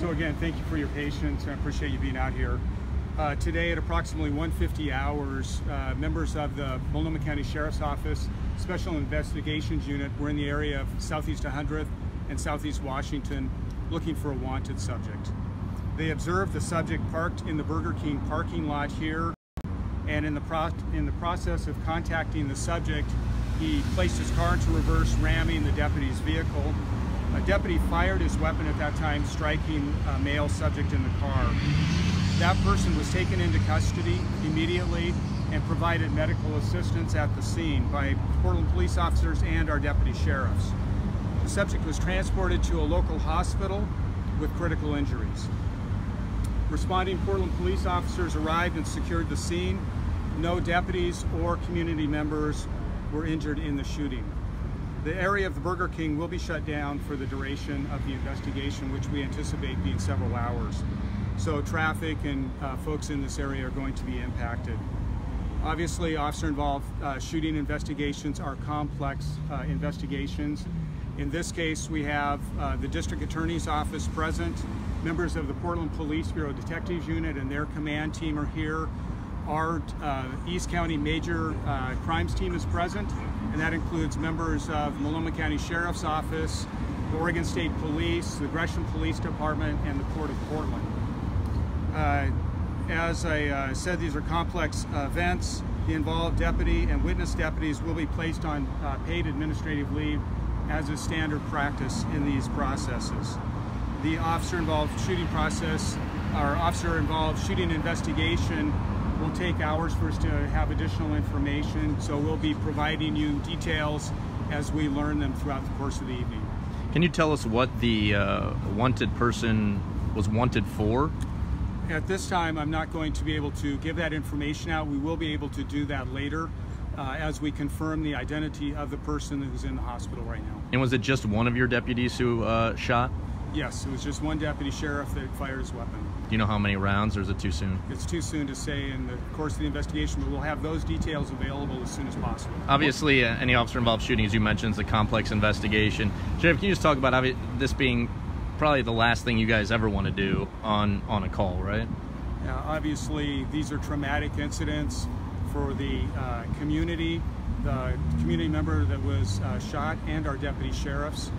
So again, thank you for your patience. I appreciate you being out here. Today at approximately 1:50 hours, members of the Multnomah County Sheriff's Office Special Investigations Unit were in the area of Southeast 100th and Southeast Washington looking for a wanted subject. They observed the subject parked in the Burger King parking lot here, and in the process of contacting the subject, he placed his car into reverse, ramming the deputy's vehicle. A deputy fired his weapon at that time, striking a male subject in the car. That person was taken into custody immediately and provided medical assistance at the scene by Portland police officers and our deputy sheriffs. The subject was transported to a local hospital with critical injuries. Responding Portland police officers arrived and secured the scene. No deputies or community members were injured in the shooting. The area of the Burger King will be shut down for the duration of the investigation, which we anticipate being several hours. So traffic and folks in this area are going to be impacted. Obviously, officer-involved shooting investigations are complex investigations. In this case, we have the District Attorney's Office present, members of the Portland Police Bureau Detectives Unit and their command team are here. Our East County Major Crimes Team is present, and that includes members of Multnomah County Sheriff's Office, the Oregon State Police, the Gresham Police Department, and the Port of Portland. As I said, these are complex events. The involved deputy and witness deputies will be placed on paid administrative leave, as is standard practice in these processes. The officer-involved shooting process, our officer-involved shooting investigation, will take hours for us to have additional information, so we'll be providing you details as we learn them throughout the course of the evening. Can you tell us what the wanted person was wanted for? At this time, I'm not going to be able to give that information out. We will be able to do that later as we confirm the identity of the person who's in the hospital right now. And was it just one of your deputies who shot? Yes, it was just one deputy sheriff that fired his weapon. Do you know how many rounds, or is it too soon? It's too soon to say in the course of the investigation, but we'll have those details available as soon as possible. Obviously, any officer-involved shooting, as you mentioned, is a complex investigation. Sheriff, can you just talk about this being probably the last thing you guys ever want to do on a call, right? Yeah, obviously, these are traumatic incidents for the community member that was shot, and our deputy sheriffs.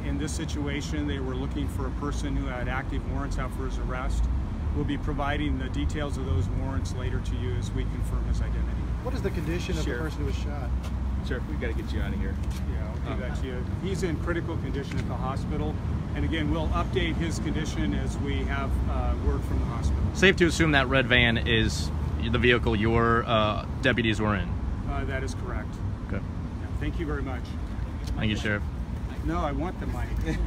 In this situation, they were looking for a person who had active warrants out for his arrest. We'll be providing the details of those warrants later to you as we confirm his identity. What is the condition of the person who was shot? Sheriff, we've got to get you out of here. Yeah, I'll do that to you. He's in critical condition at the hospital, and again, we'll update his condition as we have word from the hospital. Safe to assume that red van is the vehicle your deputies were in? That is correct. Okay. Yeah, thank you very much. Thank you, Sheriff. No, I want the mic.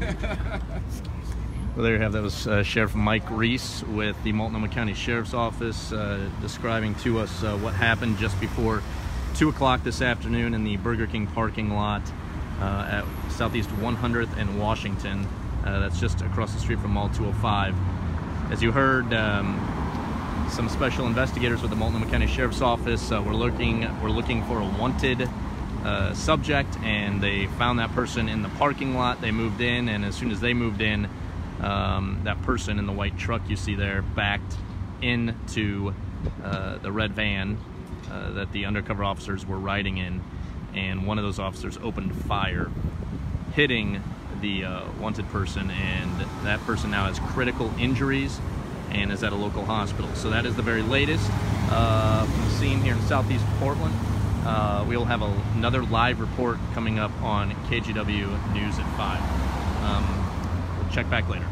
Well, there you have, that was Sheriff Mike Resse with the Multnomah County Sheriff's Office describing to us what happened just before 2 o'clock this afternoon in the Burger King parking lot at Southeast 100th and Washington. That's just across the street from Mall 205. As you heard, some special investigators with the Multnomah County Sheriff's Office were looking for a wanted subject, and they found that person in the parking lot. They moved in, and as soon as they moved in, that person in the white truck you see there backed into the red van that the undercover officers were riding in, and one of those officers opened fire, hitting the wanted person, and that person now has critical injuries and is at a local hospital. So that is the very latest from the scene here in Southeast Portland. We'll have another live report coming up on KGW News at 5. We'll check back later.